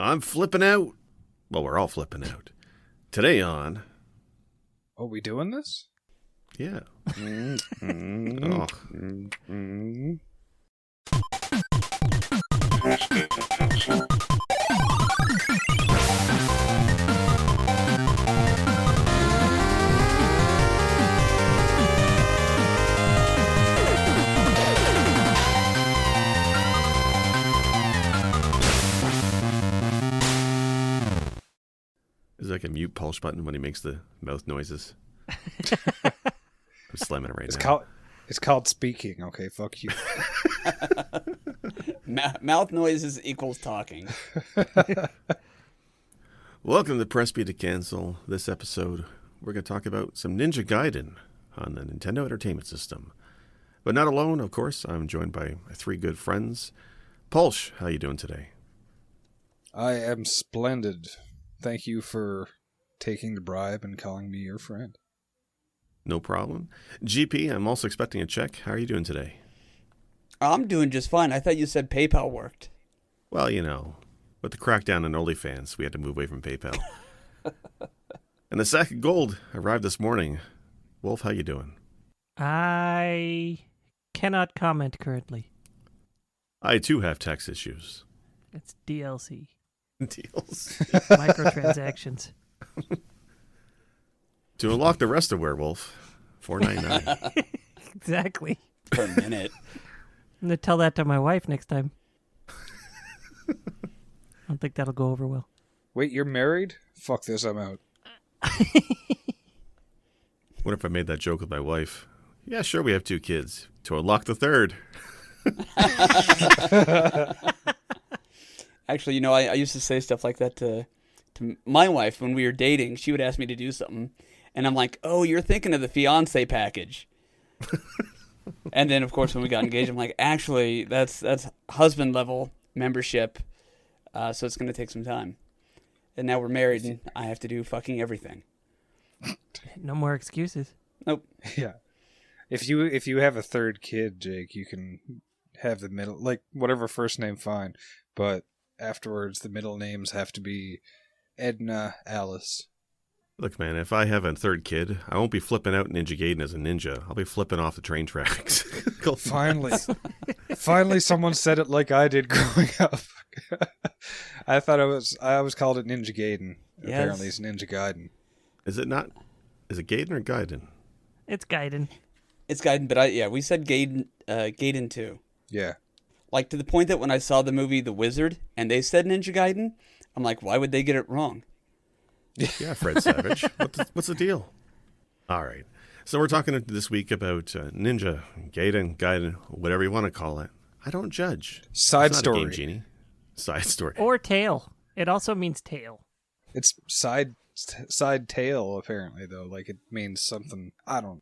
I'm flipping out. Well, we're all flipping out. Today on... Are we doing this? Yeah. Oh. Is it like a mute pulse button when he makes the mouth noises? I'm slamming it right now. It's called speaking, okay? Fuck you. Mouth noises equals talking. Welcome to Press B to Cancel. This episode, we're going to talk about some Ninja Gaiden on the Nintendo Entertainment System. But not alone, of course. I'm joined by my three good friends. Pulsh, how you doing today? I am splendid. Thank you for taking the bribe and calling me your friend. No problem. GP, I'm also expecting a check. How are you doing today? I'm doing just fine. I thought you said PayPal worked. Well, you know, with the crackdown on OnlyFans, we had to move away from PayPal. And the sack of gold arrived this morning. Wolf, how you doing? I cannot comment currently. I, too, have tax issues. It's DLC. Deals. Microtransactions. To unlock the rest of Werewolf, $4.99. Exactly. Per minute. I'm going to tell that to my wife next time. I don't think that'll go over well. Wait, you're married? Fuck this, I'm out. What if I made that joke with my wife? Yeah, sure, we have 2 kids. To unlock the third. Actually, you know, I used to say stuff like that to my wife when we were dating. She would ask me to do something, and I'm like, "Oh, you're thinking of the fiance package." And then, of course, when we got engaged, I'm like, "Actually, that's husband level membership, so it's going to take some time." And now we're married, and I have to do fucking everything. No more excuses. Nope. Yeah. If you have a third kid, Jake, you can have the middle, like whatever first name, fine, but afterwards the middle names have to be Edna, Alice. Look, man, if I have a third kid, I won't be flipping out Ninja Gaiden as a ninja. I'll be flipping off the train tracks. Finally, someone said it like I did growing up. I always called it Ninja Gaiden. Yes. Apparently, it's Ninja Gaiden. Is it not? Is it Gaiden or Gaiden? It's Gaiden. It's Gaiden, but we said Gaiden too. Yeah. Like, to the point that when I saw the movie The Wizard and they said Ninja Gaiden, I'm like, why would they get it wrong? Yeah, Fred Savage. What's the deal? All right. So we're talking this week about Ninja, Gaiden, whatever you want to call it. I don't judge. Side It's not story. a game genie. Side story. Or tail. It also means tail. It's side tail, apparently, though. Like, it means something. I don't.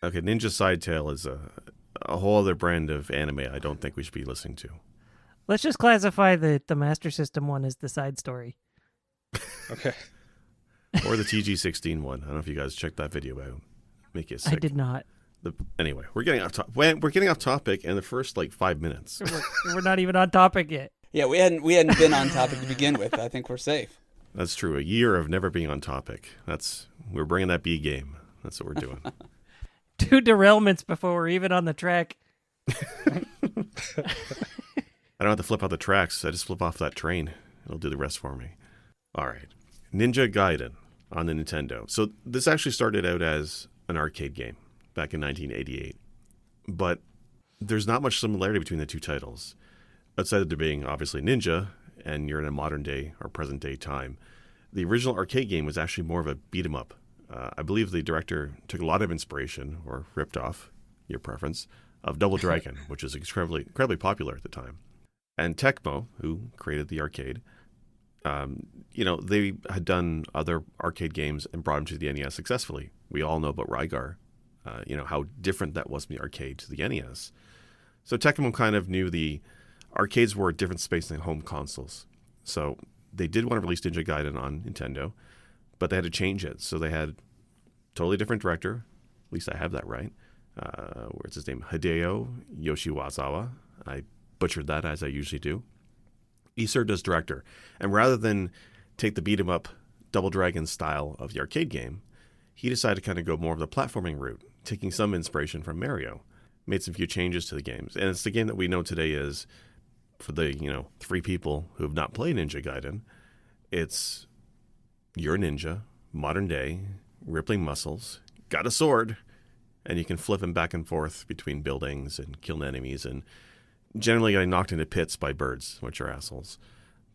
Okay, Ninja Side-Tail is a whole other brand of anime I don't think we should be listening to. Let's just classify the Master System one as the side story. Okay. Or the TG-16 one. I don't know if you guys checked that video out. Make you sick. I did not. Anyway, we're getting off topic. We're getting off topic in the first 5 minutes. We're not even on topic yet. Yeah, we hadn't been on topic to begin with. I think we're safe. That's true. A year of never being on topic. We're bringing that B game. That's what we're doing. 2 derailments before we're even on the track. I don't have to flip out the tracks. I just flip off that train. It'll do the rest for me. All right. Ninja Gaiden on the Nintendo. So this actually started out as an arcade game back in 1988. But there's not much similarity between the two titles. Outside of there being obviously ninja, and you're in a modern day or present day time. The original arcade game was actually more of a beat 'em up. I believe the director took a lot of inspiration, or ripped off, your preference, of Double Dragon, which was incredibly popular at the time. And Tecmo, who created the arcade, they had done other arcade games and brought them to the NES successfully. We all know about Rygar, how different that was from the arcade to the NES. So Tecmo kind of knew the arcades were a different space than home consoles. So they did want to release Ninja Gaiden on Nintendo, but they had to change it. So they had a totally different director. At least I have that right. Where's his name? Hideo Yoshiwazawa. I butchered that, as I usually do. He served as director. And rather than take the beat 'em up Double Dragon style of the arcade game, he decided to kind of go more of the platforming route, taking some inspiration from Mario. Made some few changes to the games. And it's the game that we know today is, for the, 3 people who have not played Ninja Gaiden, it's you're a ninja, modern day, rippling muscles, got a sword, and you can flip him back and forth between buildings and killing enemies and generally getting knocked into pits by birds, which are assholes.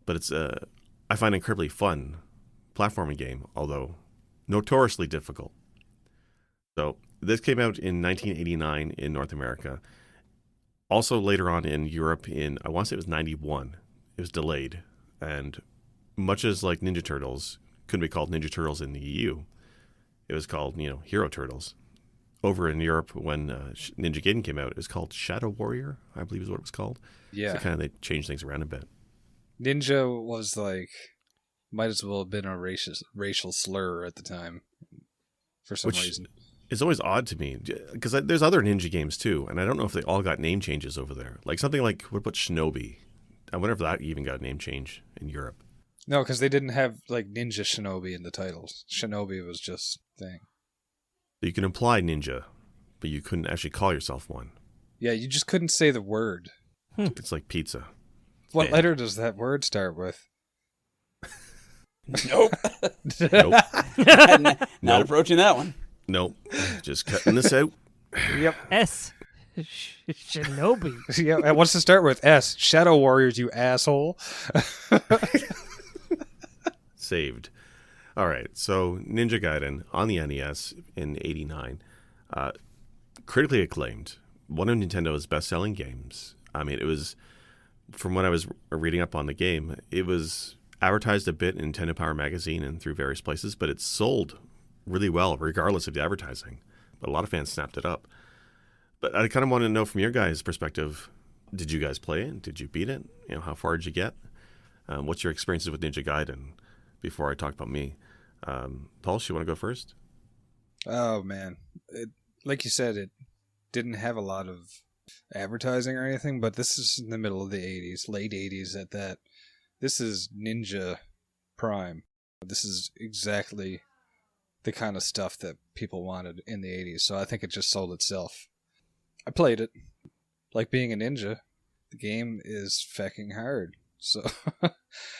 But it's I find incredibly fun platforming game, although notoriously difficult. So this came out in 1989 in North America. Also later on in Europe I want to say it was 91. It was delayed. And much as like Ninja Turtles couldn't be called Ninja Turtles in the EU, it was called, Hero Turtles. Over in Europe, when Ninja Gaiden came out, it was called Shadow Warrior, I believe is what it was called. Yeah. So kind of they changed things around a bit. Ninja was like, might as well have been a racial slur at the time for some reason. It's always odd to me because there's other ninja games too, and I don't know if they all got name changes over there. Like something like, what about Shinobi? I wonder if that even got a name change in Europe. No, because they didn't have like Ninja Shinobi in the titles. Shinobi was just a thing. You can imply ninja, but you couldn't actually call yourself one. Yeah, you just couldn't say the word. It's like pizza. What letter does that word start with? Nope. Nope. Not approaching that one. Nope. Just cutting this out. Yep. S. Shinobi. Yeah, and what's to start with? S. Shadow Warriors, you asshole. Saved. All right. So Ninja Gaiden on the NES in '89, critically acclaimed. One of Nintendo's best-selling games. I mean, it was, from what I was reading up on the game, it was advertised a bit in Nintendo Power Magazine and through various places, but it sold really well regardless of the advertising. But a lot of fans snapped it up. But I kind of want to know from your guys' perspective, did you guys play it? Did you beat it? How far did you get? What's your experiences with Ninja Gaiden before I talk about me? Paul, you want to go first? Oh, man. Like you said, it didn't have a lot of advertising or anything, but this is in the middle of the 80s, late 80s at that. This is Ninja Prime. This is exactly the kind of stuff that people wanted in the 80s, so I think it just sold itself. I played it. Like being a ninja, the game is fucking hard. So,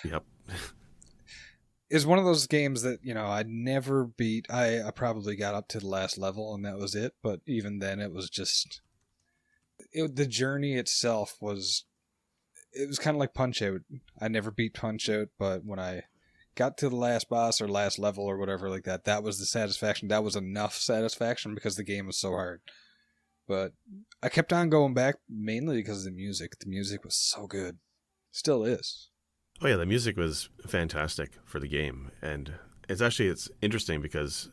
Yep. It's one of those games that, I'd never beat. I probably got up to the last level and that was it, but even then it was just... the journey itself was... It was kind of like Punch-Out. I never beat Punch-Out, but when I got to the last boss or last level or whatever like that, that was the satisfaction. That was enough satisfaction because the game was so hard. But I kept on going back mainly because of the music. The music was so good. Still is. Oh yeah, the music was fantastic for the game. And it's interesting because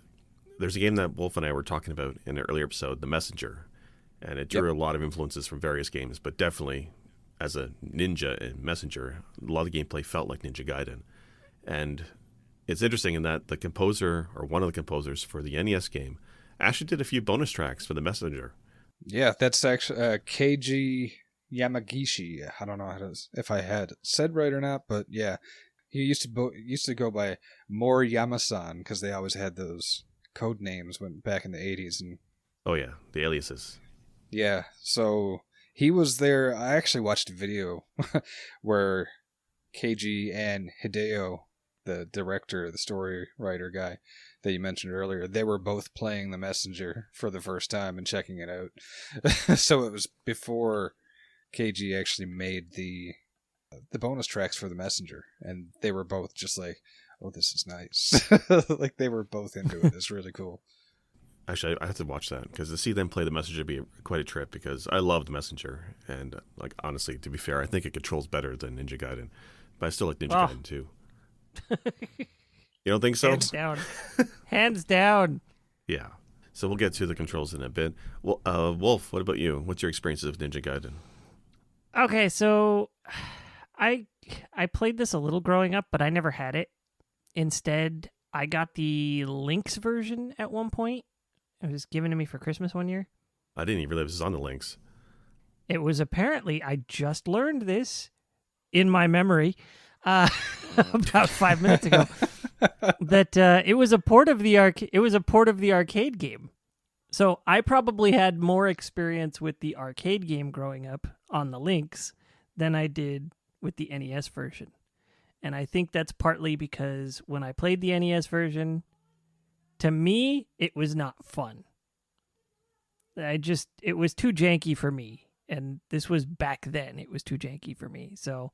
there's a game that Wolf and I were talking about in an earlier episode, The Messenger. And it drew a lot of influences from various games, but definitely as a ninja and messenger, a lot of the gameplay felt like Ninja Gaiden. And it's interesting in that the composer, or one of the composers for the NES game, actually did a few bonus tracks for The Messenger. Yeah, that's actually Keiji Yamagishi. I don't know if I had said right or not, but yeah, he used to go by Moriyama-san because they always had those code names back in the 80s. And oh yeah, the aliases. Yeah, so he was there. I actually watched a video where Keiji and Hideo, the director, the story writer guy that you mentioned earlier, they were both playing The Messenger for the first time and checking it out. So it was before Keiji actually made the bonus tracks for The Messenger, and they were both just like, oh, this is nice. Like they were both into it. It's really cool. Actually, I have to watch that because to see them play The Messenger would be quite a trip because I love The Messenger. And like honestly, to be fair, I think it controls better than Ninja Gaiden. But I still like Ninja Gaiden too. You don't think so? Hands down. Hands down. Yeah. So we'll get to the controls in a bit. Well, Wolf, what about you? What's your experiences of Ninja Gaiden? Okay, so I played this a little growing up, but I never had it. Instead, I got the Lynx version at one point. It was given to me for Christmas one year. I didn't even realize this was on the Lynx. It was apparently, I just learned this, in my memory about 5 minutes ago that it was a port of the arcade game. So I probably had more experience with the arcade game growing up on the Lynx than I did with the NES version. And I think that's partly because when I played the NES version, to me, it was not fun. It was too janky for me. And this was back then. It was too janky for me. So,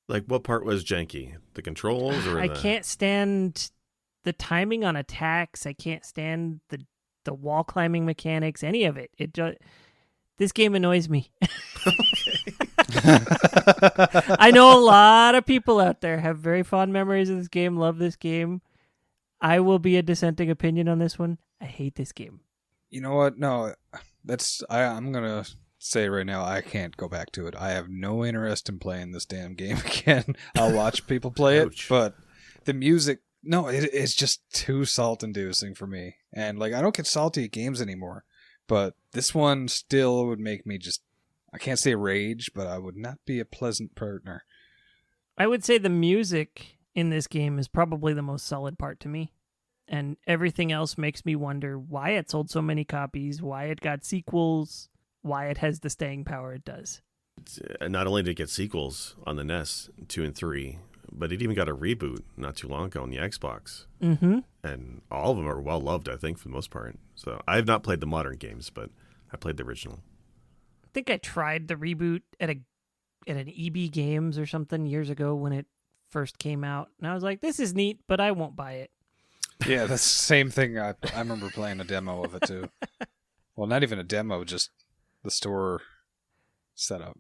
Like, what part was janky? The controls or I can't stand the timing on attacks. I can't stand the wall climbing mechanics, any of it. This game annoys me. I know a lot of people out there have very fond memories of this game, love this game. I will be a dissenting opinion on this one. I hate this game. You know what? No, I'm gonna say right now, I can't go back to it. I have no interest in playing this damn game again. I'll watch people play it, but the music, no, it's just too salt-inducing for me. And like, I don't get salty at games anymore, but this one still would make me just, I can't say rage, but I would not be a pleasant partner. I would say the music in this game is probably the most solid part to me. And everything else makes me wonder why it sold so many copies, why it got sequels, why it has the staying power it does. Not only did it get sequels on the NES 2 and 3, but it even got a reboot not too long ago on the Xbox. Mm-hmm. And all of them are well loved, I think, for the most part. So I have not played the modern games, but I played the original. I think I tried the reboot at an EB Games or something years ago when it first came out, and I was like, "This is neat, but I won't buy it." Yeah, that's the same thing. I remember playing a demo of it too. Well, not even a demo, just the store setup.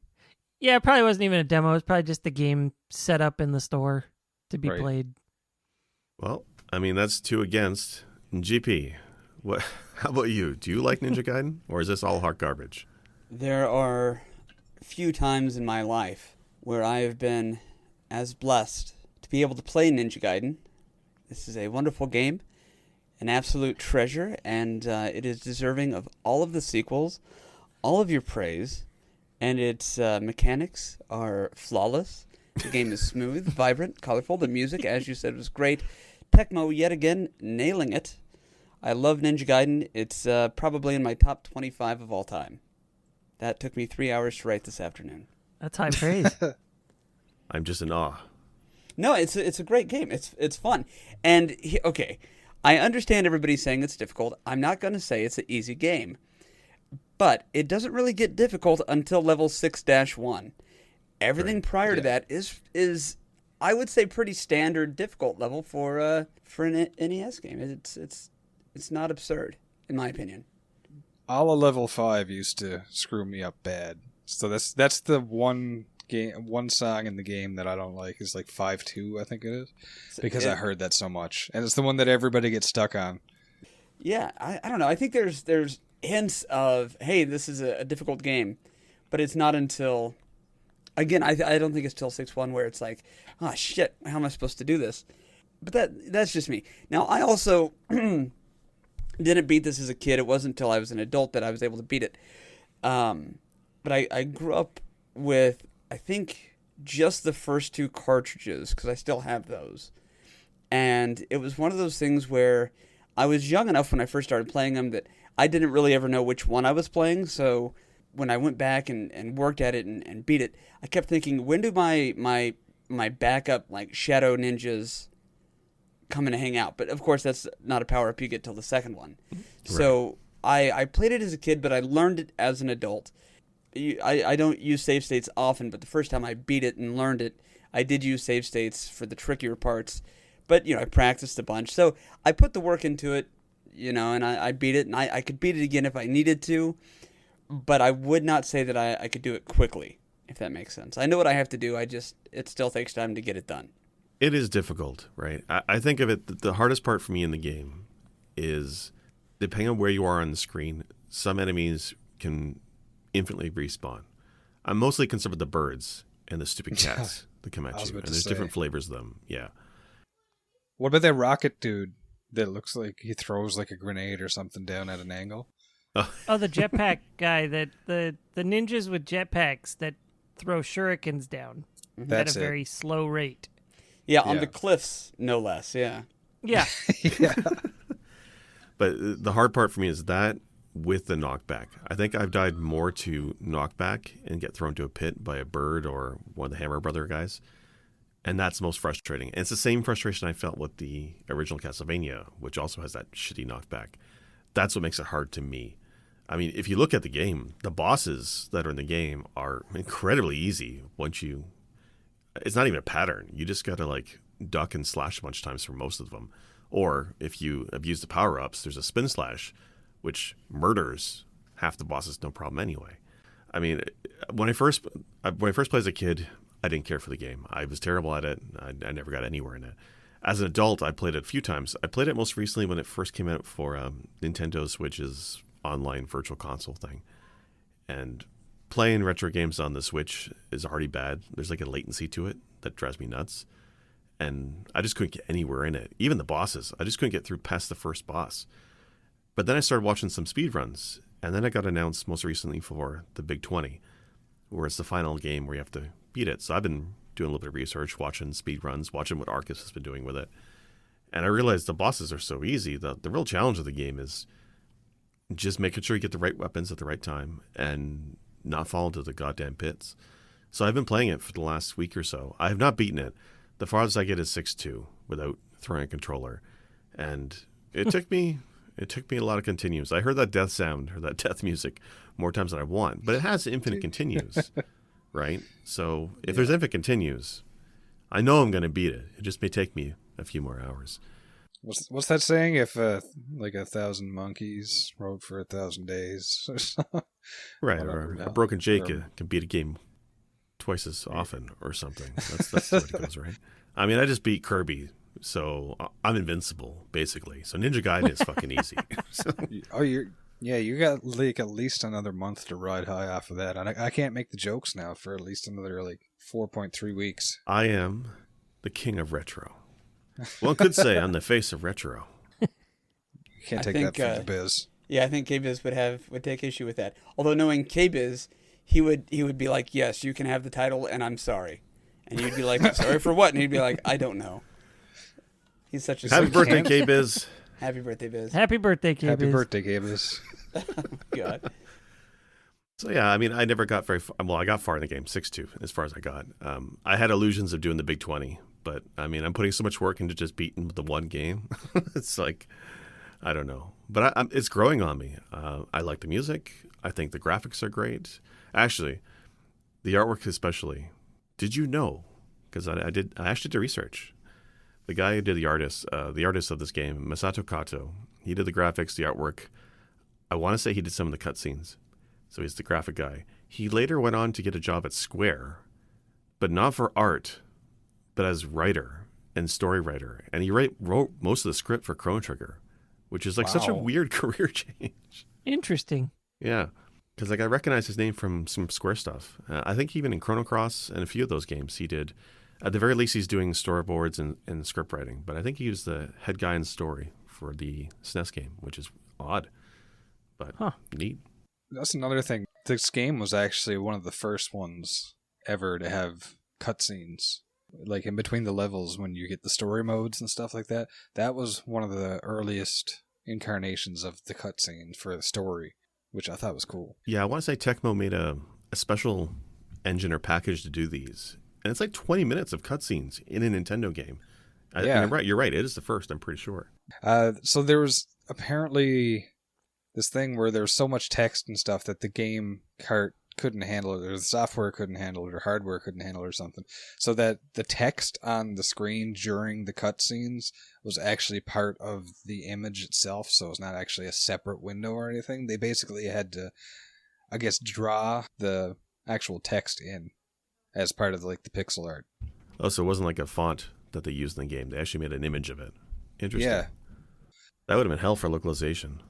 Yeah, it probably wasn't even a demo. It was probably just the game set up in the store to be played. Well, I mean, that's 2 against. GP, how about you? Do you like Ninja Gaiden, or is this all hot garbage? There are few times in my life where I have been as blessed to be able to play Ninja Gaiden. This is a wonderful game, an absolute treasure, and it is deserving of all of the sequels, all of your praise, and its mechanics are flawless. The game is smooth, vibrant, colorful. The music, as you said, was great. Tecmo, yet again, nailing it. I love Ninja Gaiden. It's probably in my top 25 of all time. That took me 3 hours to write this afternoon. That's high praise. I'm just in awe. No, it's a great game. It's fun. And, okay, I understand everybody saying it's difficult. I'm not going to say it's an easy game. But it doesn't really get difficult until level 6-1. Everything prior to that is I would say pretty standard difficult level for an NES game. It's not absurd, in my opinion. All of level 5 used to screw me up bad. So that's the one song in the game that I don't like is like 5-2, I think it is, because I heard that so much, and it's the one that everybody gets stuck on. Yeah, I don't know. I think there's hints of, hey, this is a difficult game, but it's not until, again, I don't think it's till 6-1 where it's like, oh shit, how am I supposed to do this? But that's just me. Now, I also didn't beat this as a kid. It wasn't until I was an adult that I was able to beat it. But I grew up with, I think, just the first 2 cartridges, because I still have those. And it was one of those things where I was young enough when I first started playing them that I didn't really ever know which one I was playing. So when I went back and worked at it and beat it, I kept thinking, when do my backup, like, Shadow Ninjas come and hang out? But of course, that's not a power-up you get till the second one. Right. So I played it as a kid, but I learned it as an adult. I don't use save states often, but the first time I beat it and learned it, I did use save states for the trickier parts. But, I practiced a bunch. So I put the work into it, and I beat it, and I could beat it again if I needed to, but I would not say that I could do it quickly, if that makes sense. I know what I have to do, it still takes time to get it done. It is difficult, right? I think of it, the hardest part for me in the game is, depending on where you are on the screen, some enemies can infinitely respawn. I'm mostly concerned with the birds and the stupid cats that come at you. And there's different flavors of them. Yeah. What about that rocket dude that looks like he throws like a grenade or something down at an angle? Oh, the jetpack guy, that the ninjas with jetpacks that throw shurikens down at That's a it. very slow rate. Yeah, on Yeah. the cliffs, no less. Yeah. Yeah. Yeah. But the hard part for me is that with the knockback. I think I've died more to knockback and get thrown to a pit by a bird or one of the Hammer Brother guys. And that's most frustrating. And it's the same frustration I felt with the original Castlevania, which also has that shitty knockback. That's what makes it hard to me. I mean, if you look at the game, the bosses that are in the game are incredibly easy once you... It's not even a pattern. You just got to like duck and slash a bunch of times for most of them. Or if you abuse the power-ups, there's a spin slash, which murders half the bosses no problem anyway. I mean, when I first played as a kid, I didn't care for the game. I was terrible at it. I never got anywhere in it. As an adult, I played it a few times. I played it most recently when it first came out for Nintendo Switch's online virtual console thing. And playing retro games on the Switch is already bad. There's like a latency to it that drives me nuts. And I just couldn't get anywhere in it. Even the bosses, I just couldn't get through past the first boss. But then I started watching some speedruns. And then it got announced most recently for the Big 20, where it's the final game where you have to beat it. So I've been doing a little bit of research, watching speedruns, watching what Arcus has been doing with it. And I realized the bosses are so easy. The real challenge of the game is just making sure you get the right weapons at the right time and not fall into the goddamn pits. So I've been playing it for the last week or so. I have not beaten it. The farthest I get is 6-2 without throwing a controller. And it took me a lot of continues. I heard that death sound or that death music more times than I want, but it has infinite continues, right? So if there's infinite continues, I know I'm going to beat it. It just may take me a few more hours. What's that saying? If like 1,000 monkeys rode for 1,000 days, or something? Right, Whatever, or no. a broken Jake Or- can beat a game twice as often or something. That's the way it goes, right? I mean, I just beat Kirby, so I'm invincible, basically. So Ninja Gaiden is fucking easy. So, Oh, you got like at least another month to ride high off of that. And I can't make the jokes now for at least another like 4.3 weeks. I am the king of retro. One could say I'm the face of retro. You can't I take think, that from the biz. Yeah, I think K-Biz would take issue with that. Although knowing K-Biz, he would be like, "Yes, you can have the title, and I'm sorry." And you'd be like, "Sorry for what?" And he'd be like, "I don't know." He's such a Happy sweet birthday, kid. K-Biz. Happy birthday, Biz. Happy birthday, K. Happy birthday, Gables. God. So yeah, I mean, I never got very far. Well, I got far in the game, 6-2, as far as I got. I had illusions of doing the Big 20, but I mean, I'm putting so much work into just beating the one game. It's like, I don't know. But it's growing on me. I like the music. I think the graphics are great. Actually, the artwork especially. Did you know? Because I actually did research. The guy who did the artist of this game, Masato Kato, he did the graphics, the artwork. I want to say he did some of the cutscenes. So he's the graphic guy. He later went on to get a job at Square, but not for art, but as writer and story writer. And he wrote most of the script for Chrono Trigger, which is like such a Wow. weird career change. Interesting. Yeah, because like I recognize his name from some Square stuff. I think even in Chrono Cross and a few of those games he did. At the very least, he's doing storyboards and script writing. But I think he was the head guy in story for the SNES game, which is odd, but neat. That's another thing. This game was actually one of the first ones ever to have cutscenes. Like in between the levels when you get the story modes and stuff like that. That was one of the earliest incarnations of the cutscene for the story, which I thought was cool. Yeah, I want to say Tecmo made a special engine or package to do these. And it's like 20 minutes of cutscenes in a Nintendo game. Yeah. And you're right. It is the first, I'm pretty sure. So there was apparently this thing where there was so much text and stuff that the game cart couldn't handle it, or the software couldn't handle it, or hardware couldn't handle it, or something. So that the text on the screen during the cutscenes was actually part of the image itself, so it's not actually a separate window or anything. They basically had to, I guess, draw the actual text in as part of like the pixel art. Oh, so it wasn't like a font that they used in the game. They actually made an image of it. Interesting. Yeah. That would have been hell for localization.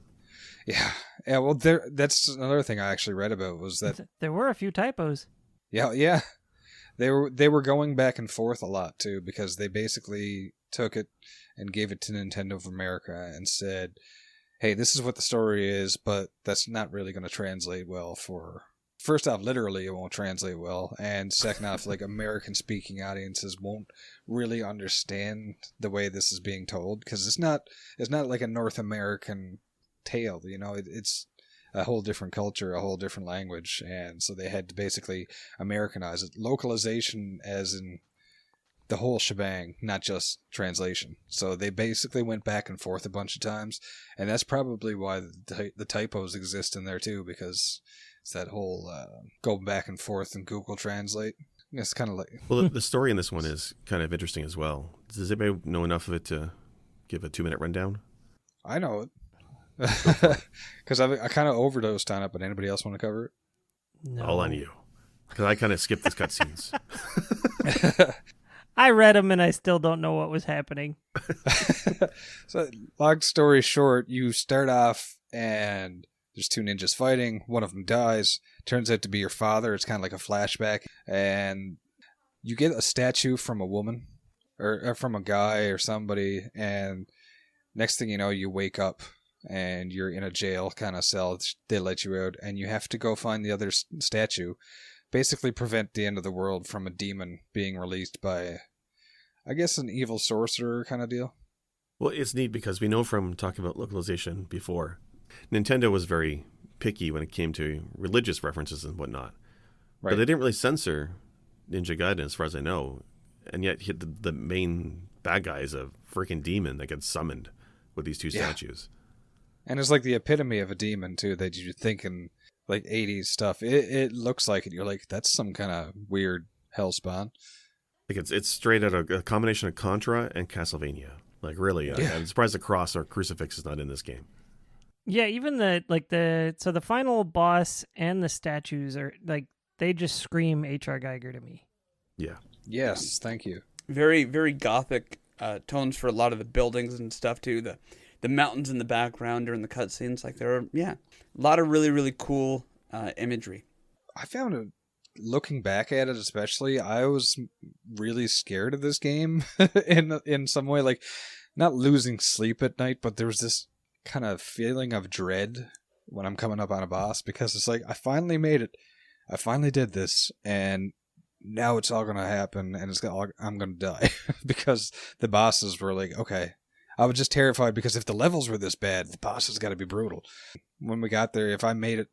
Yeah. Well, that's another thing I actually read about was that There were a few typos. yeah. They were going back and forth a lot too, because they basically took it and gave it to Nintendo of America and said, "Hey, this is what the story is, but that's not really going to translate well for first off, literally it won't translate well, and second off, like American speaking audiences won't really understand the way this is being told, because it's not like a North American tale, you know. It's a whole different culture, a whole different language, and so they had to basically Americanize it. Localization as in the whole shebang, not just translation. So they basically went back and forth a bunch of times, and that's probably why the typos exist in there too, because it's that whole go back and forth and Google Translate. It's kind of like... Well, the story in this one is kind of interesting as well. Does anybody know enough of it to give a 2-minute rundown? I know it. Because I kind of overdosed on it, but anybody else want to cover it? No. All on you. Because I kind of skipped the cutscenes. I read them and I still don't know what was happening. So, long story short, you start off and there's 2 ninjas fighting. One of them dies. Turns out to be your father. It's kind of like a flashback. And you get a statue from a woman or from a guy or somebody. And next thing you know, you wake up and you're in a jail kind of cell. They let you out and you have to go find the other statue. Basically prevent the end of the world from a demon being released by, I guess, an evil sorcerer kind of deal. Well, it's neat because we know from talking about localization before, Nintendo was very picky when it came to religious references and whatnot. Right. But they didn't really censor Ninja Gaiden as far as I know. And yet the main bad guy is a freaking demon that gets summoned with these 2 statues. And it's like the epitome of a demon too, that you think in like 80s stuff. It looks like it. You're like, that's some kind of weird hellspawn. Like it's straight out of a combination of Contra and Castlevania. Like really, I'm surprised the cross or crucifix is not in this game. Yeah, even the final boss and the statues are like, they just scream H.R. Geiger to me. Yeah. Yes, thank you. Very, very gothic tones for a lot of the buildings and stuff too. The mountains in the background during the cutscenes, like there are, a lot of really, really cool imagery. I found it, looking back at it especially, I was really scared of this game in some way, like not losing sleep at night, but there was this kind of feeling of dread when I'm coming up on a boss, because it's like, I finally made it. I finally did this, and now it's all going to happen, and I'm going to die because the bosses were like, okay. I was just terrified because if the levels were this bad, the boss has got to be brutal. When we got there, if I made it,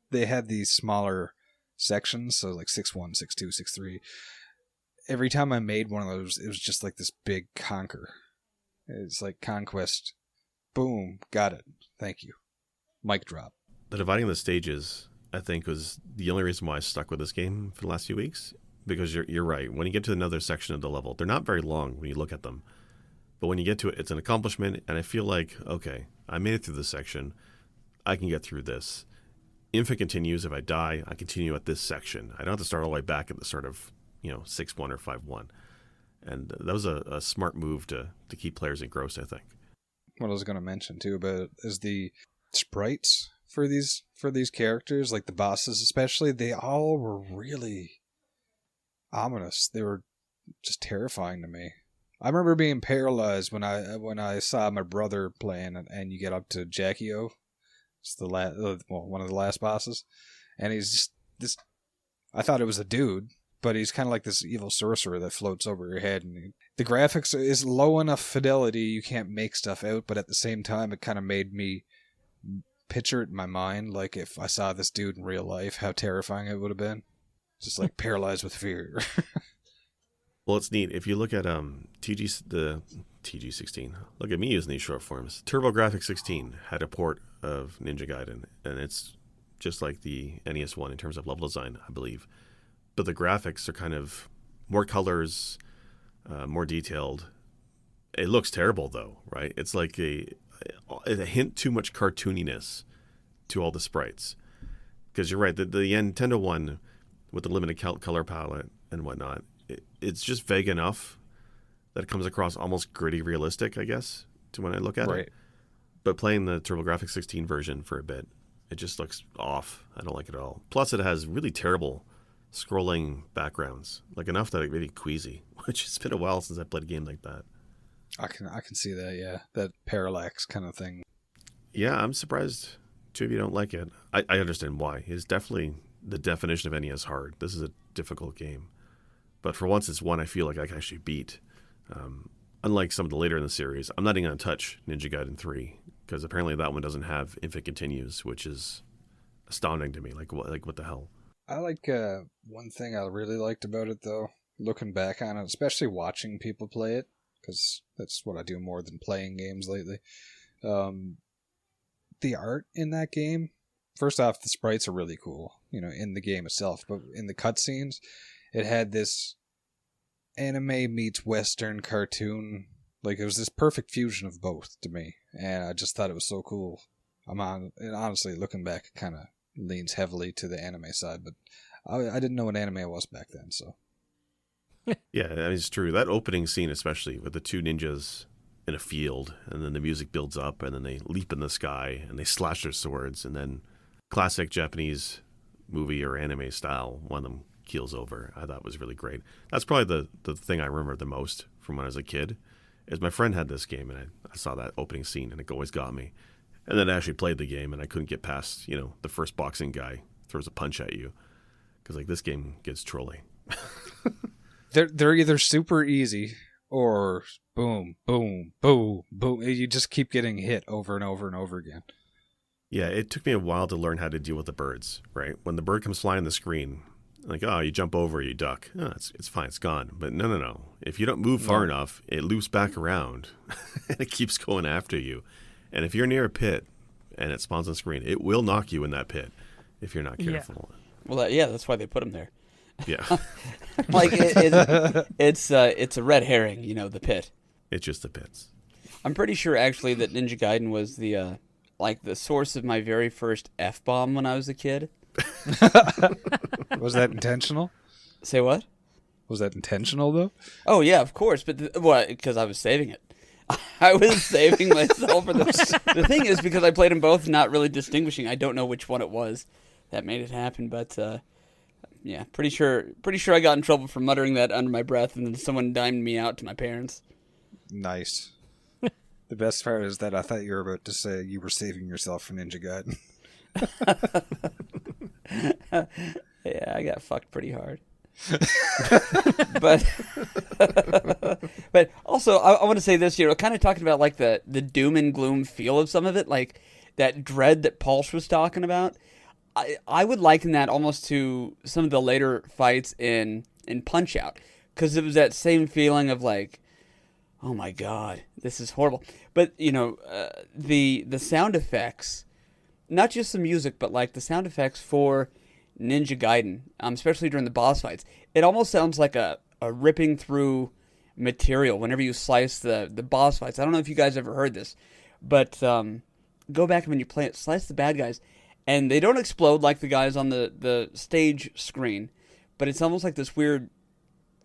they had these smaller sections, so like 6-1, 6-2, 6-3. Every time I made one of those, it was just like this big conquer. It's like conquest. Boom, got it. Thank you. Mic drop. The dividing of the stages, I think, was the only reason why I stuck with this game for the last few weeks. Because you're right. When you get to another section of the level, they're not very long when you look at them. But when you get to it, it's an accomplishment, and I feel like, okay, I made it through this section. I can get through this. If it continues, if I die, I continue at this section. I don't have to start all the way back at the start of, 6-1 or 5-1. And that was a smart move to keep players engrossed, I think. What I was going to mention, too, about is the sprites for these characters, like the bosses especially, they all were really ominous. They were just terrifying to me. I remember being paralyzed when I saw my brother playing, and you get up to Jackie-O. It's one of the last bosses, and he's just this. I thought it was a dude, but he's kind of like this evil sorcerer that floats over your head. And the graphics is low enough fidelity you can't make stuff out, but at the same time, it kind of made me picture it in my mind, like if I saw this dude in real life, how terrifying it would have been. Just like paralyzed with fear. Well, it's neat. If you look at the TG16, look at me using these short forms. TurboGrafx 16 had a port of Ninja Gaiden, and it's just like the NES one in terms of level design, I believe. But the graphics are kind of more colors, more detailed. It looks terrible, though, right? It's like a hint too much cartooniness to all the sprites. Because you're right, the Nintendo one with the limited color palette and whatnot, it's just vague enough that it comes across almost gritty realistic, I guess, to when I look at it. But playing the TurboGrafx 16 version for a bit, it just looks off. I don't like it at all. Plus, it has really terrible scrolling backgrounds, like enough that it made me queasy, which it's been a while since I played a game like that. I can see that, yeah. That parallax kind of thing. Yeah, I'm surprised two of you don't like it. I understand why. It's definitely the definition of NES hard. This is a difficult game. But for once, it's one I feel like I can actually beat. Unlike some of the later in the series, I'm not even going to touch Ninja Gaiden 3, because apparently that one doesn't have infinite continues, which is astounding to me. Like what the hell? I like one thing I really liked about it, though, looking back on it, especially watching people play it, because that's what I do more than playing games lately. The art in that game, first off, the sprites are really cool, in the game itself, but in the cutscenes, it had this anime meets Western cartoon. Like, it was this perfect fusion of both to me, and I just thought it was so cool. And honestly, looking back, it kind of leans heavily to the anime side, but I didn't know what anime was back then, so. Yeah, that is true. That opening scene, especially with the two ninjas in a field, and then the music builds up, and then they leap in the sky, and they slash their swords, and then classic Japanese movie or anime style, one of them keels over. I thought was really great. That's probably the thing I remember the most from when I was a kid, is my friend had this game, and I saw that opening scene, and it always got me. And then I actually played the game, and I couldn't get past, the first boxing guy throws a punch at you, because like this game gets trolling. They're either super easy or boom, boom, boom, boom. You just keep getting hit over and over and over again. Yeah, it took me a while to learn how to deal with the birds, right? When the bird comes flying on the screen, like, oh, you jump over, you duck. Oh, it's fine, it's gone. But no. If you don't move far enough, it loops back around, and it keeps going after you. And if you're near a pit and it spawns on screen, it will knock you in that pit if you're not careful. Yeah. Well, that's why they put them there. Yeah. Like, it's a red herring, the pit. It's just the pits. I'm pretty sure, actually, that Ninja Gaiden was the source of my very first F-bomb when I was a kid. Was that intentional? Say what? Was that intentional, though? Oh, yeah, of course. But, because I was saving it. I was saving myself for the thing is, because I played them both, not really distinguishing, I don't know which one it was that made it happen. But, yeah, pretty sure I got in trouble for muttering that under my breath, and then someone dimed me out to my parents. Nice. The best part is that I thought you were about to say you were saving yourself from Ninja Gaiden. Yeah, I got fucked pretty hard. but also, I want to say this, kind of talking about like the doom and gloom feel of some of it, like that dread that Paulsch was talking about. I would liken that almost to some of the later fights in Punch-Out, because it was that same feeling of like, oh my god, this is horrible. But the sound effects, not just the music, but like the sound effects for Ninja Gaiden, especially during the boss fights, it almost sounds like a ripping through material whenever you slice the boss fights. I don't know if you guys ever heard this, but go back when you play it, slice the bad guys, and they don't explode like the guys on the stage screen, but it's almost like this weird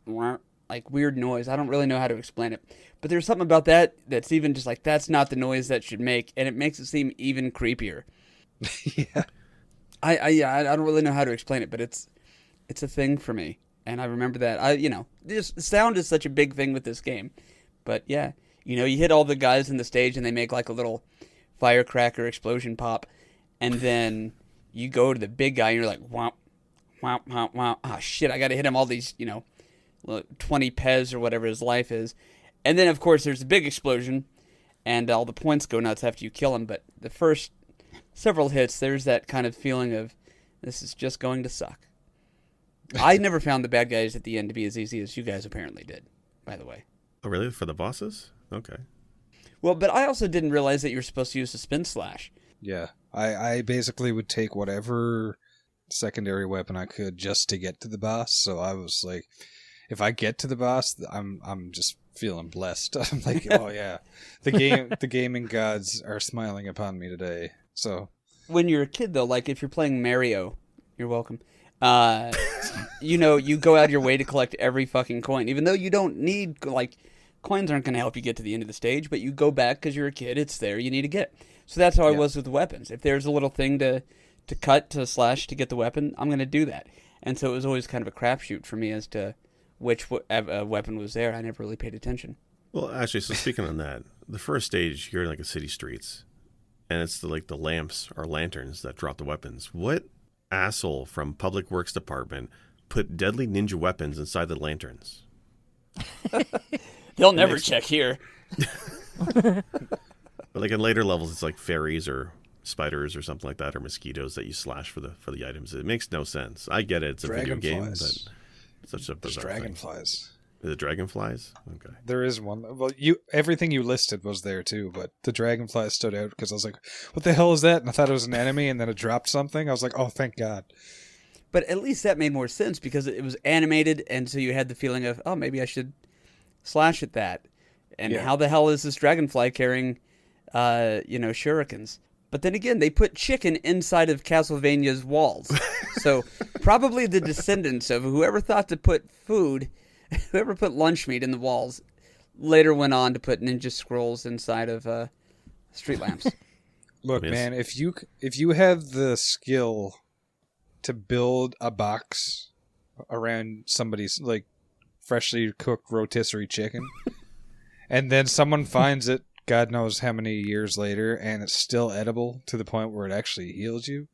noise. I don't really know how to explain it, but there's something about that that's even just like, that's not the noise that should make, and it makes it seem even creepier. Yeah. I don't really know how to explain it, but it's a thing for me, and I remember that. This sound is such a big thing with this game, but yeah, you hit all the guys in the stage and they make like a little firecracker explosion pop, and then you go to the big guy and you're like, womp, womp, womp, womp. Ah, shit, I got to hit him all these 20 Pez or whatever his life is, and then of course there's a big explosion, and all the points go nuts after you kill him. But the first several hits, there's that kind of feeling of, this is just going to suck. I never found the bad guys at the end to be as easy as you guys apparently did, by the way. Oh, really? For the bosses? Okay. Well, but I also didn't realize that you were supposed to use the spin slash. Yeah. I basically would take whatever secondary weapon I could just to get to the boss. So I was like, if I get to the boss, I'm just feeling blessed. I'm like, oh yeah, the gaming gods are smiling upon me today. So when you're a kid, though, like if you're playing Mario, you're welcome. You go out of your way to collect every fucking coin, even though you don't need, coins aren't going to help you get to the end of the stage, but you go back because you're a kid. It's there. You need to get it. So that's how I was with the weapons. If there's a little thing to cut, to slash, to get the weapon, I'm going to do that. And so it was always kind of a crapshoot for me as to which weapon was there. I never really paid attention. Well, actually, so speaking on that, the first stage, you're in like a city streets, and it's the lamps or lanterns that drop the weapons. What asshole from Public Works Department put deadly ninja weapons inside the lanterns. They'll never check here. But like in later levels, it's like fairies or spiders or something like that, or mosquitoes that you slash for the items. It makes no sense. I get it; it's a video game, but it's such a bizarre dragonflies. thing. Is it dragonflies? Okay. There is one. Well, everything you listed was there too, but the dragonflies stood out because I was like, "What the hell is that?" And I thought it was an enemy, and then it dropped something. I was like, "Oh, thank God!" But at least that made more sense because it was animated, and so you had the feeling of, oh, maybe I should slash at that. And how the hell is this dragonfly carrying, shurikens? But then again, they put chicken inside of Castlevania's walls. So probably the descendants of whoever thought to put food, whoever put lunch meat in the walls, later went on to put ninja scrolls inside of street lamps. Look, man, if you have the skill to build a box around somebody's like freshly cooked rotisserie chicken, and then someone finds it, God knows how many years later, and it's still edible to the point where it actually heals you,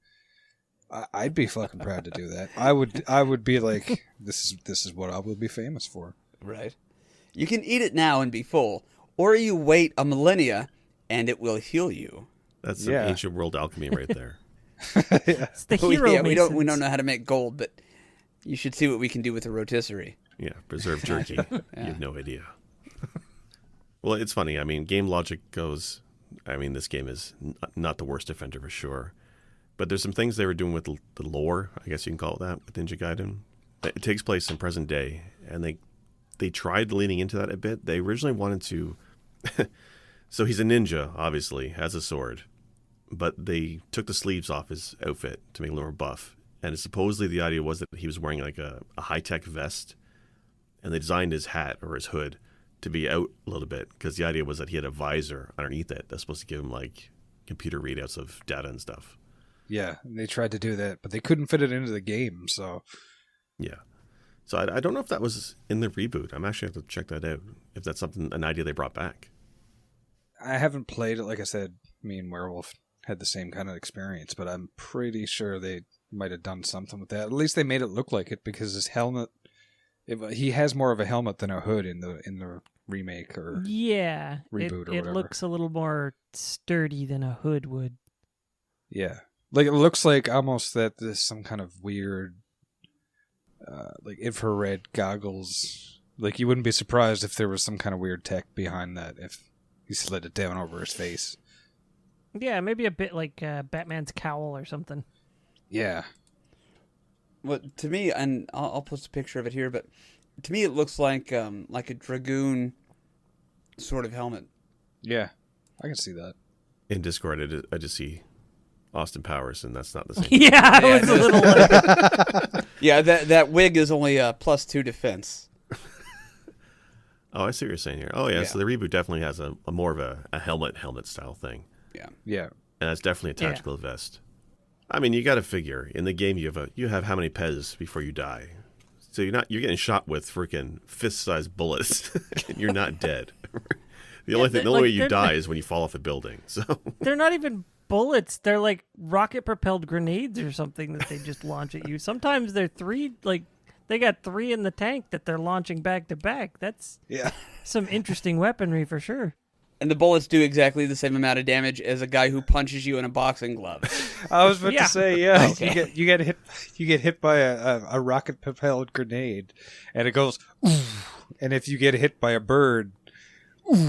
I'd be fucking proud to do that. I would be like, this is what I will be famous for. Right. You can eat it now and be full, or you wait a millennia and it will heal you. That's some ancient world alchemy right there. It's the hero we don't know how to make gold, but you should see what we can do with a rotisserie. Yeah, preserved jerky. You have no idea. Well, it's funny. I mean, game logic goes, this game is not the worst offender for sure. But there's some things they were doing with the lore, I guess you can call it that, with Ninja Gaiden. It takes place in present day, and they tried leaning into that a bit. They originally wanted to... So he's a ninja, obviously, has a sword. But they took the sleeves off his outfit to make him a little more buff. And supposedly the idea was that he was wearing like a high-tech vest. And they designed his hat or his hood to be out a little bit, because the idea was that he had a visor underneath it that's supposed to give him like computer readouts of data and stuff. Yeah, they tried to do that, but they couldn't fit it into the game. So yeah, so I don't know if that was in the reboot. I'm actually going to check that out, if that's an idea they brought back. I haven't played it. Like I said, me and Werewolf had the same kind of experience, but I'm pretty sure they might have done something with that. At least they made it look like it, because his helmet, he has more of a helmet than a hood in the remake or reboot or whatever. It looks a little more sturdy than a hood would. Yeah, like it looks like almost that there's some kind of weird, like infrared goggles. Like you wouldn't be surprised if there was some kind of weird tech behind that if he slid it down over his face. Yeah, maybe a bit like Batman's cowl or something. Yeah. Well, to me, and I'll post a picture of it here, but to me it looks like a dragoon sort of helmet. Yeah, I can see that. In Discord, I just see Austin Powers, and that's not the same. Yeah, it was a little like... Yeah, that wig is only a +2 defense. Oh, I see what you're saying here. Oh, yeah, so the reboot definitely has a more of a helmet style thing. Yeah. And that's definitely a tactical vest. I mean, you got to figure in the game you have how many Pez before you die, so you're getting shot with freaking fist-sized bullets, and you're not dead. The only way you die is when you fall off a building. So they're not even bullets; they're like rocket-propelled grenades or something that they just launch at you. Sometimes they're three, like they got 3 in the tank that they're launching back to back. That's some interesting weaponry for sure. And the bullets do exactly the same amount of damage as a guy who punches you in a boxing glove. I was about to say, okay. you get hit by a rocket propelled grenade, and it goes, ooh, and if you get hit by a bird, ooh.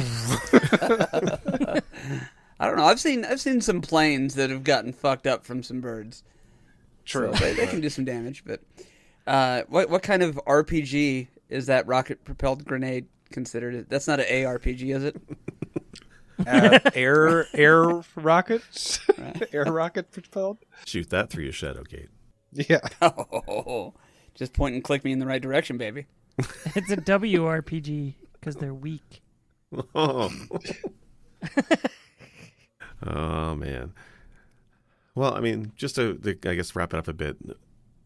I don't know. I've seen some planes that have gotten fucked up from some birds. True, so they can do some damage. But what kind of RPG is that rocket propelled grenade considered? That's not an ARPG, is it? Air rockets, air rocket propelled. Shoot that through your shadow gate. Yeah. Oh, just point and click me in the right direction, baby. It's a WRPG because they're weak. Oh. Oh man. Well, I mean, just to I guess wrap it up a bit.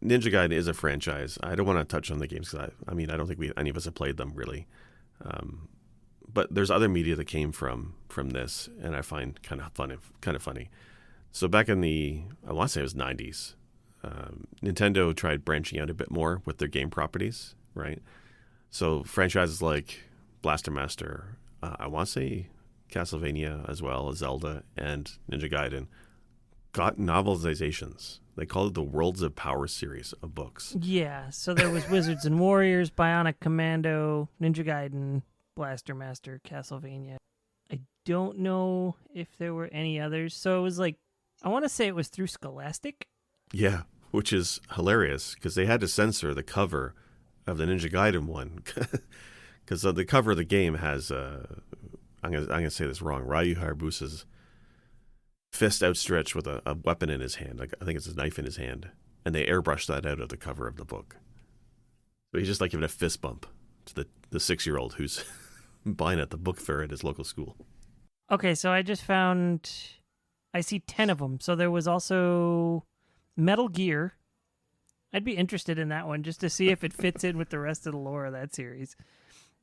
Ninja Gaiden is a franchise. I don't want to touch on the games because I don't think any of us have played them really. But there's other media that came from this, and I find kind of funny. So back in I want to say it was 90s, Nintendo tried branching out a bit more with their game properties, right? So franchises like Blaster Master, I want to say Castlevania as well as Zelda and Ninja Gaiden got novelizations. They called it the Worlds of Power series of books. Yeah, so there was Wizards and Warriors, Bionic Commando, Ninja Gaiden, Blaster Master, Castlevania. I don't know if there were any others. So it was like, I want to say it was through Scholastic. Yeah, which is hilarious because they had to censor the cover of the Ninja Gaiden one because the cover of the game has I'm gonna say this wrong. Ryu Hayabusa's fist outstretched with a weapon in his hand. Like I think it's a knife in his hand, and they airbrushed that out of the cover of the book. So he's just like giving a fist bump to the 6-year-old who's buying at the book fair at his local school. Okay, so I just found, I see 10 of them. So there was also Metal Gear. I'd be interested in that one just to see if it fits in with the rest of the lore of that series.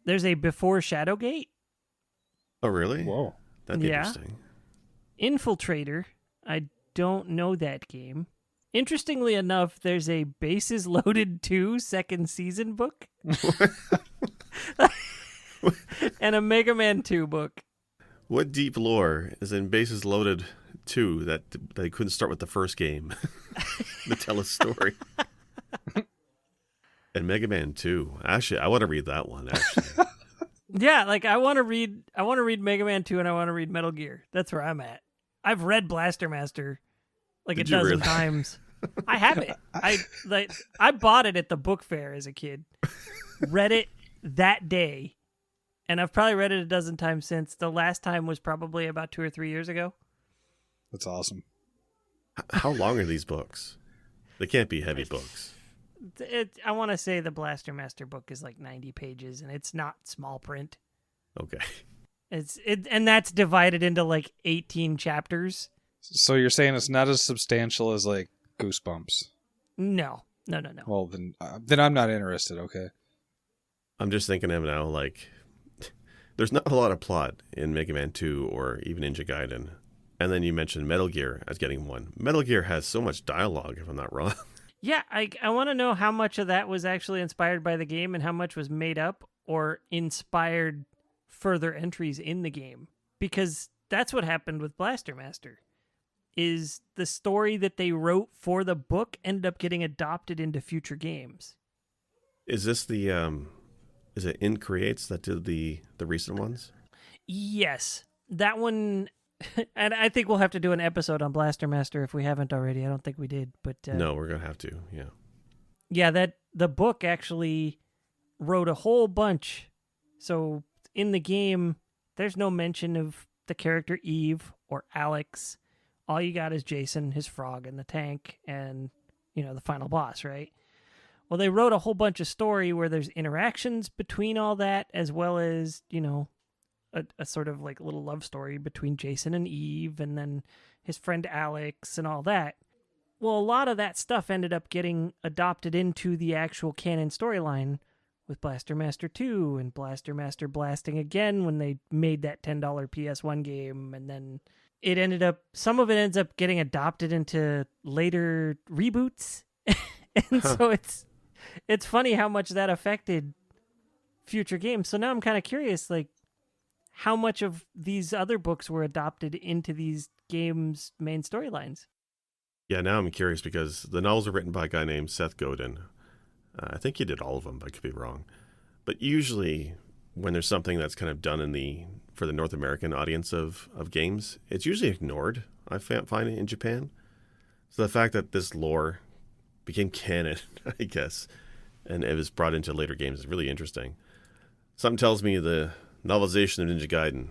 There's a Before Shadowgate. Oh, really? Whoa. That'd be Yeah. interesting. Infiltrator. I don't know that game. Interestingly enough, there's a Bases Loaded 2 second season book. And a Mega Man 2 book. What deep lore is in Bases Loaded 2 that they couldn't start with the first game to tell a story? And Mega Man 2. Actually, I want to read that one, actually. Yeah, like I want to read Mega Man 2 and I want to read Metal Gear. That's where I'm at. I've read Blaster Master like Did a you dozen really? times. I have it. I bought it at the book fair as a kid. Read it that day. And I've probably read it a dozen times since. The last time was probably about 2 or 3 years ago. That's awesome. How long are these books? They can't be heavy books. I want to say the Blaster Master book is like 90 pages, and it's not small print. Okay. And that's divided into like 18 chapters. So you're saying it's not as substantial as like Goosebumps? No. Well, then I'm not interested. Okay. I'm just thinking of now, like, there's not a lot of plot in Mega Man 2 or even Ninja Gaiden. And then you mentioned Metal Gear as getting one. Metal Gear has so much dialogue, if I'm not wrong. Yeah, I want to know how much of that was actually inspired by the game and how much was made up or inspired further entries in the game. Because that's what happened with Blaster Master. Is the story that they wrote for the book ended up getting adopted into future games. Is this the, is it In Creates that did the recent ones? Yes, that one, and I think we'll have to do an episode on Blaster Master if we haven't already. I don't think we did, but No, we're going to have to, yeah. yeah, that the book actually wrote a whole bunch. So in the game, there's no mention of the character Eve or Alex. All you got is Jason, his frog, and the tank, and the final boss, right? Well, they wrote a whole bunch of story where there's interactions between all that, as well as a sort of like little love story between Jason and Eve, and then his friend Alex, and all that. Well, a lot of that stuff ended up getting adopted into the actual canon storyline with Blaster Master 2 and Blaster Master Blasting again when they made that $10 PS1 game, and then some of it ends up getting adopted into later reboots. And so it's funny how much that affected future games. So now I'm kind of curious, like, how much of these other books were adopted into these games' main storylines. Yeah, now I'm curious because the novels are written by a guy named Seth Godin. I think he did all of them, but I could be wrong. But usually when there's something that's kind of done for the North American audience of games, it's usually ignored, I find it in Japan. So the fact that this lore became canon, I guess, and it was brought into later games is really interesting. Something tells me the novelization of Ninja Gaiden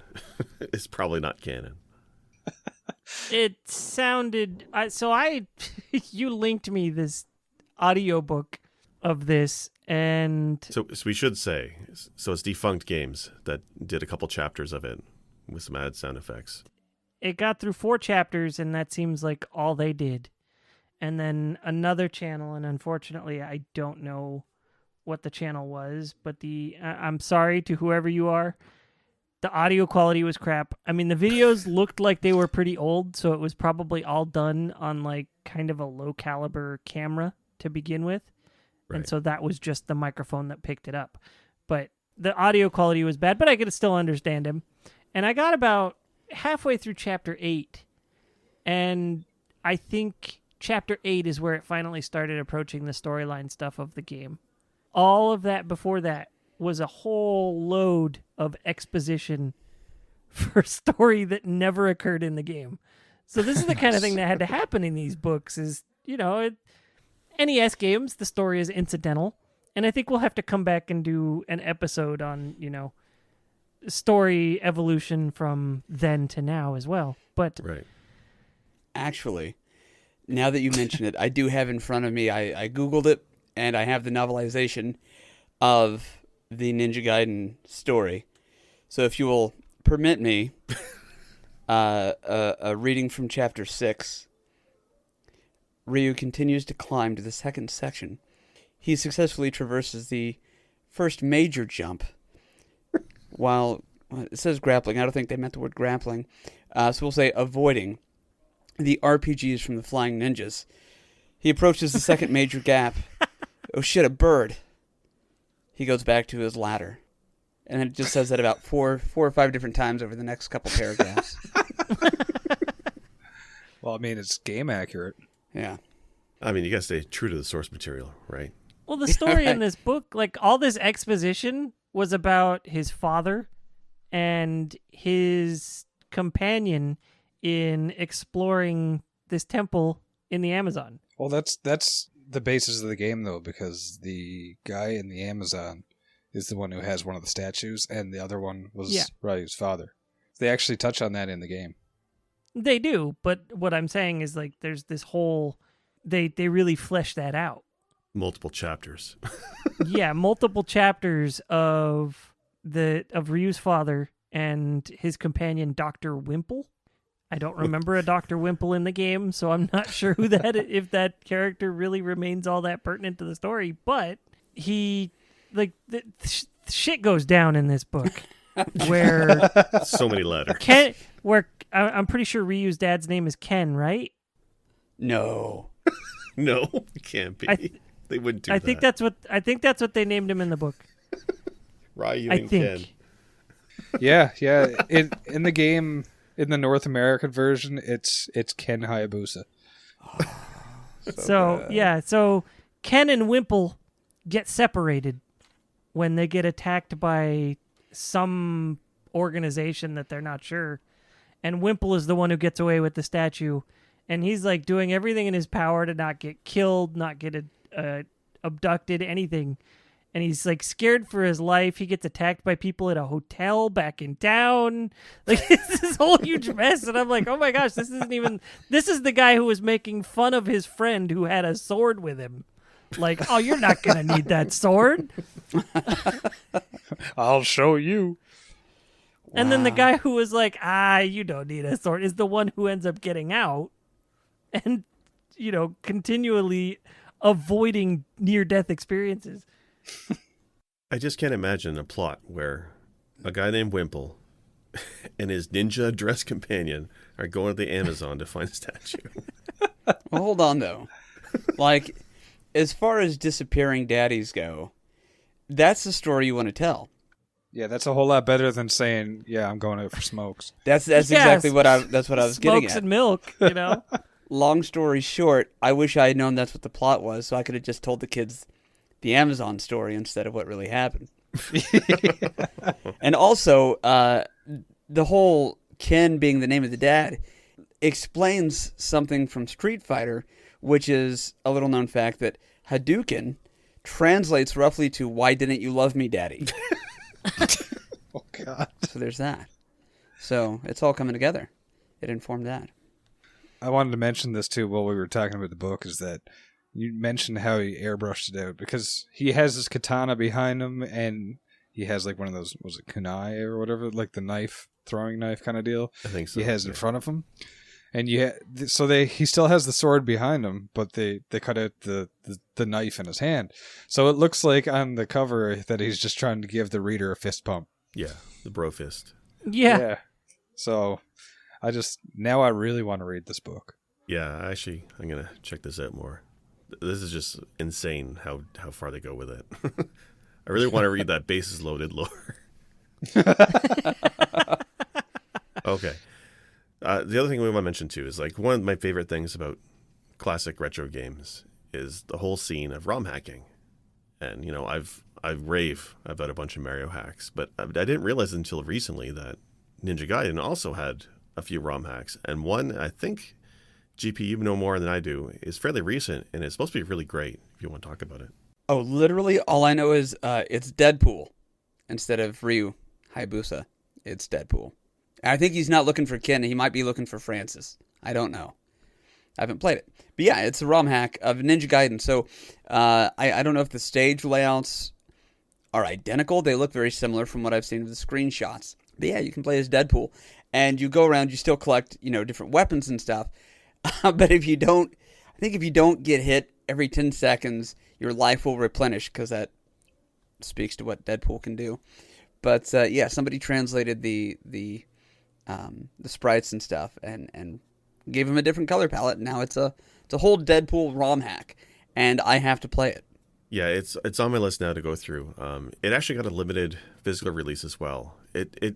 is probably not canon. It sounded... you linked me this audiobook of this, and... So we should say, so it's Defunct Games that did a couple chapters of it with some added sound effects. It got through 4 chapters, and that seems like all they did. And then another channel, and unfortunately I don't know what the channel was, but I'm sorry to whoever you are. The audio quality was crap. I mean, the videos looked like they were pretty old, so it was probably all done on like kind of a low caliber camera to begin with. Right. And so that was just the microphone that picked it up. But the audio quality was bad, but I could still understand him. And I got about halfway through chapter 8, and I think chapter 8 is where it finally started approaching the storyline stuff of the game. All of that before that was a whole load of exposition for a story that never occurred in the game. So this is the kind of thing that had to happen in these books is, NES games, the story is incidental. And I think we'll have to come back and do an episode on, story evolution from then to now as well. But Right. Actually, now that you mention it, I do have in front of me, I Googled it, and I have the novelization of the Ninja Gaiden story. So if you will permit me, a reading from chapter 6. Ryu continues to climb to the second section. He successfully traverses the first major jump. While it says grappling, I don't think they meant the word grappling. So we'll say avoiding the RPGs from the flying ninjas. He approaches the second major gap. Oh shit, a bird. He goes back to his ladder. And it just says that about four or five different times over the next couple paragraphs. Well, I mean, it's game accurate. Yeah. I mean, you gotta stay true to the source material, right? well, the story in this book, like all this exposition was about his father and his companion in exploring this temple in the Amazon. Well, that's the basis of the game, though, because the guy in the Amazon is the one who has one of the statues, and the other one was Ryu's father. They actually touch on that in the game. They do, but what I'm saying is like there's this whole they really flesh that out. Multiple chapters. Yeah, multiple chapters of Ryu's father and his companion Dr. Wimple. I don't remember a Dr. Wimple in the game, so I'm not sure who that if that character really remains all that pertinent to the story, but he shit goes down in this book where So many letters. I'm pretty sure Ryu's dad's name is Ken, right? No. No, it can't be. They wouldn't do I that. think that's what they named him in the book. Ryu I and think. Ken. Yeah. In the game, in the North American version, it's Ken Hayabusa. So Ken and Wimple get separated when they get attacked by some organization that they're not sure. And Wimple is the one who gets away with the statue. And he's like doing everything in his power to not get killed, not get abducted, anything. And he's like scared for his life. He gets attacked by people at a hotel back in town. Like it's this whole huge mess. And I'm like, oh my gosh, this is the guy who was making fun of his friend who had a sword with him. Like, oh, you're not going to need that sword. I'll show you. And then the guy who was like, you don't need a sword is the one who ends up getting out and, continually avoiding near-death experiences. I just can't imagine a plot where a guy named Wimple and his ninja dress companion are going to the Amazon to find a statue. Well, hold on, though. Like, as far as disappearing daddies go, that's the story you want to tell. Yeah, that's a whole lot better than saying, "Yeah, I'm going out for smokes." That's exactly what I was getting Smokes at. and milk, Long story short, I wish I had known that's what the plot was, so I could have just told the kids the Amazon story instead of what really happened. And also, the whole Ken being the name of the dad explains something from Street Fighter, which is a little known fact that Hadouken translates roughly to "Why didn't you love me, Daddy?" Oh God! So there's that. So it's all coming together. It informed that. I wanted to mention this too while we were talking about the book. Is that you mentioned how he airbrushed it out because he has his katana behind him and he has like one of those, was it kunai or whatever, like the throwing knife kind of deal. I think so. He has in front of him, and he still has the sword behind him, but they cut out the knife in his hand, so it looks like on the cover that he's just trying to give the reader a fist pump. Yeah, the bro fist. Yeah. So now I really want to read this book. Yeah, actually, I'm gonna check this out more. This is just insane how far they go with it. I really want to read that bases loaded lore. Okay. The other thing we want to mention too is like one of my favorite things about classic retro games is the whole scene of ROM hacking. And you know, I rave about a bunch of Mario hacks, but I didn't realize until recently that Ninja Gaiden also had a few ROM hacks, and one I think GP you know more than I do is fairly recent, and it's supposed to be really great. If you want to talk about it. Oh, literally, all I know is it's Deadpool instead of Ryu Hayabusa. It's Deadpool. And I think he's not looking for Ken. He might be looking for Francis. I don't know. I haven't played it. But yeah, it's a ROM hack of Ninja Gaiden. So I don't know if the stage layouts are identical. They look very similar from what I've seen of the screenshots. But yeah, you can play as Deadpool. And you go around, you still collect, different weapons and stuff. But if you don't get hit every 10 seconds, your life will replenish, because that speaks to what Deadpool can do. But yeah, somebody translated the sprites and stuff and gave him a different color palette. Now it's a whole Deadpool ROM hack, and I have to play it. Yeah, it's on my list now to go through. It actually got a limited physical release as well. It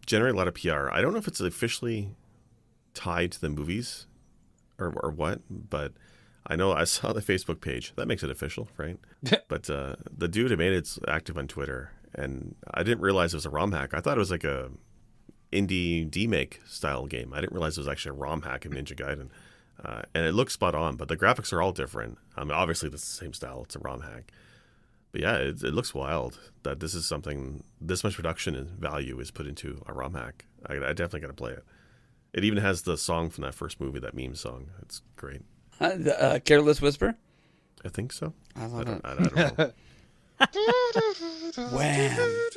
generated a lot of PR. I don't know if it's officially tied to the movies or what, but I know I saw the Facebook page. That makes it official, right? But the dude who made it's active on Twitter, and I didn't realize it was a ROM hack. I thought it was like a indie demake style game. I didn't realize it was actually a ROM hack of Ninja Gaiden. And it looks spot on, but the graphics are all different. I mean, obviously, it's the same style. It's a ROM hack. But yeah, it looks wild that this is something, this much production and value is put into a ROM hack. I definitely got to play it. It even has the song from that first movie, that meme song. It's great. The Careless Whisper? I think so. I love it. I don't know. Wham!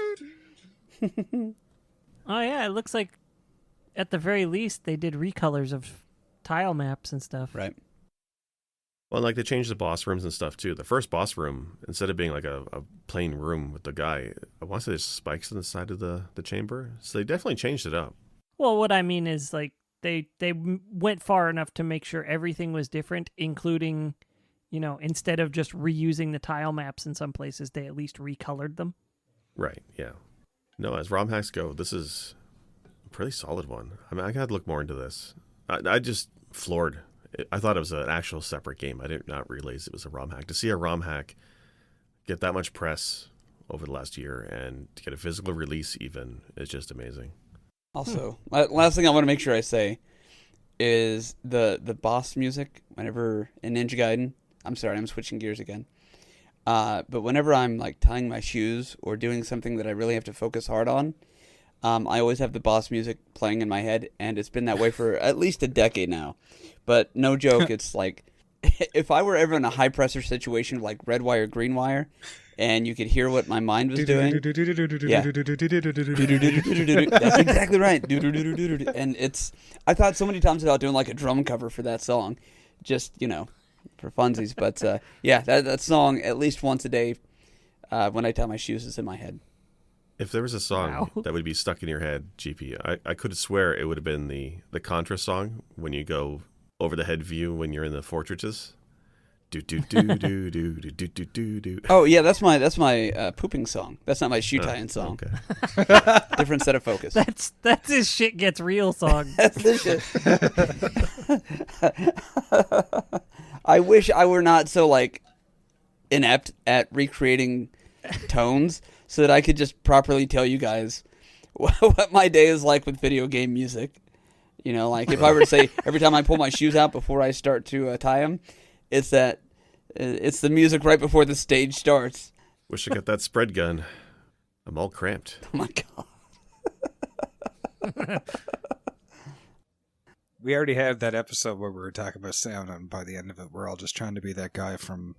Oh yeah, it looks like at the very least they did recolors of tile maps and stuff. Right. Well, like they changed the boss rooms and stuff too. The first boss room, instead of being like a plain room with the guy, I want to say there's spikes on the side of the chamber. So they definitely changed it up. Well, what I mean is like they went far enough to make sure everything was different, including, instead of just reusing the tile maps in some places, they at least recolored them. Right, yeah. No, as ROM hacks go, this is a pretty solid one. I mean, I got to look more into this. I just floored. I thought it was an actual separate game. I did not realize it was a ROM hack. To see a ROM hack get that much press over the last year and to get a physical release even is just amazing. Also, last thing I want to make sure I say is the boss music whenever in Ninja Gaiden. I'm sorry, I'm switching gears again. But whenever I'm like tying my shoes or doing something that I really have to focus hard on, I always have the boss music playing in my head, and it's been that way for at least a decade now. But no joke, it's like if I were ever in a high pressure situation like red wire, green wire, and you could hear what my mind was doing. Yeah. That's exactly right. And I thought so many times about doing like a drum cover for that song, just, for funsies. But yeah, that song at least once a day when I tie my shoes is in my head. If there was a song that would be stuck in your head, GP, I could swear it would have been the Contra song when you go over the head view when you're in the fortresses. Do do do do do do do do do do. Oh yeah, that's my pooping song. That's not my shoe tying song. Okay. Different set of focus. That's his shit gets real song. That's the shit. I wish I were not so like inept at recreating tones so that I could just properly tell you guys what my day is like with video game music. Like if I were to say every time I pull my shoes out before I start to tie them, it's the music right before the stage starts. Wish I got that spread gun. I'm all cramped. Oh my god. We already had that episode where we were talking about sound, and by the end of it, we're all just trying to be that guy from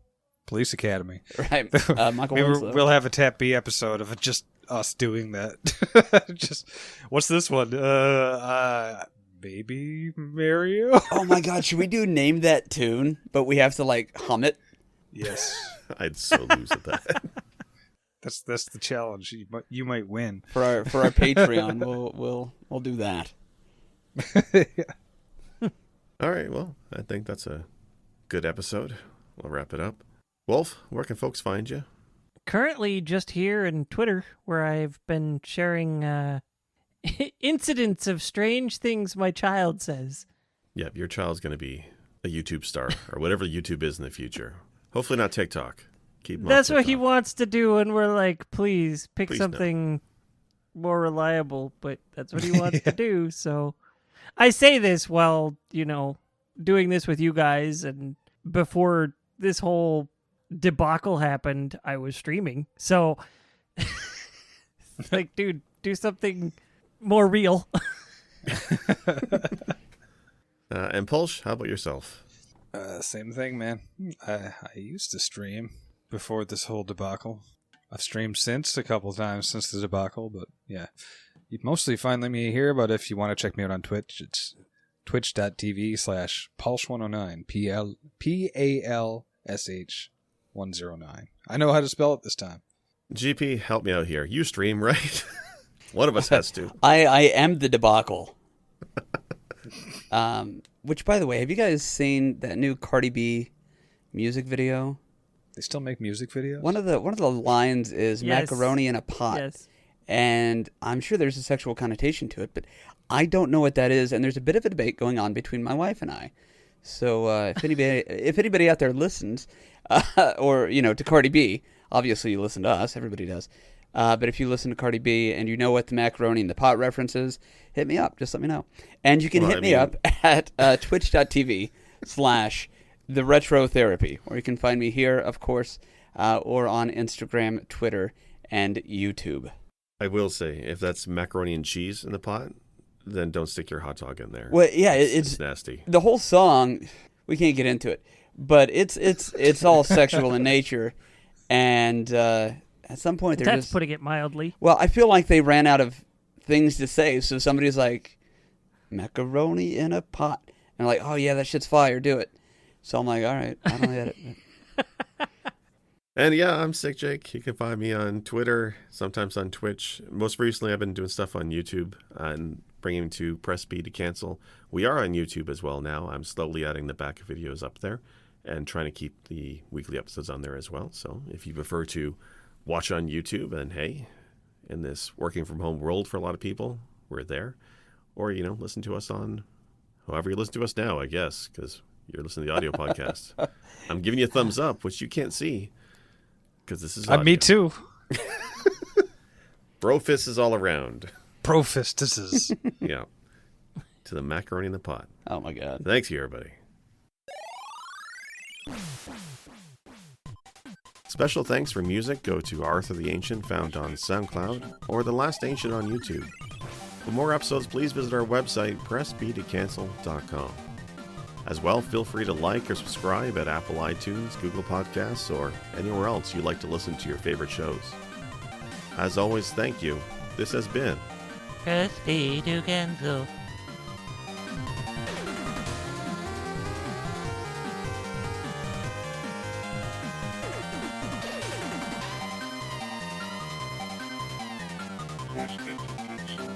Police Academy. Right. Michael Winslow. We'll have a Tap B episode of it, just us doing that. Just, what's this one? Baby Mario? Oh my god, should we do Name That Tune, but we have to like hum it? Yes. I'd so lose at that. That's the challenge. You might win. For our Patreon, we'll do that. All right, well, I think that's a good episode. We'll wrap it up. Wolf, where can folks find you? Currently just here in Twitter, where I've been sharing incidents of strange things my child says. Yep, your child's going to be a YouTube star, or whatever YouTube is in the future. Hopefully not TikTok. Keep him off That's what he TikTok. wants to do, and we're like, please pick Please something more reliable, but that's what he wants to do. So I say this while, doing this with you guys, and before this whole debacle happened, I was streaming. So, like, dude, do something more real. And Pulse, how about yourself? Same thing, man. I used to stream before this whole debacle. I've streamed since a couple times since the debacle, but yeah. You mostly find me here, but if you want to check me out on Twitch, it's twitch.tv/Pulse109, PALSH109. I know how to spell it this time. GP, help me out here. You stream, right? One of us has to. I am the debacle. Which, by the way, have you guys seen that new Cardi B music video? They still make music videos? One of the lines is Yes. macaroni in a pot. Yes. And I'm sure there's a sexual connotation to it, but I don't know what that is, and there's a bit of a debate going on between my wife and I. So if anybody out there listens, or to Cardi B, obviously you listen to us, everybody does. But if you listen to Cardi B and you know what the macaroni in the pot reference is, hit me up. Just let me know. And you can hit me up at twitch.tv/theretrotherapy, or you can find me here, of course, or on Instagram, Twitter, and YouTube. I will say, if that's macaroni and cheese in the pot, then don't stick your hot dog in there. Well, yeah, it's nasty. The whole song, we can't get into it, but it's all sexual in nature, and at some point they're That's just putting it mildly. Well, I feel like they ran out of things to say, so somebody's like, macaroni in a pot, and I'm like, oh yeah, that shit's fire, do it. So I'm like, all right, I don't get it. And yeah, I'm Sick Jake. You can find me on Twitter, sometimes on Twitch. Most recently, I've been doing stuff on YouTube and bringing to Press B to Cancel. We are on YouTube as well now. I'm slowly adding the back videos up there and trying to keep the weekly episodes on there as well. So if you prefer to watch on YouTube, and hey, in this working from home world for a lot of people, we're there. Or, listen to us on however you listen to us now, I guess, because you're listening to the audio podcast. I'm giving you a thumbs up, which you can't see. Because this is me too. Bro fists is all around. Pro fistuses. Yeah. To the macaroni in the pot. Oh my god. Thanks you, everybody. Special thanks for music go to Arthur the Ancient, found on SoundCloud, or The Last Ancient on YouTube. For more episodes, please visit our website, pressbtocancel.com. As well, feel free to like or subscribe at Apple iTunes, Google Podcasts, or anywhere else you like to listen to your favorite shows. As always, thank you. This has been Press B to cancel. Press B to cancel.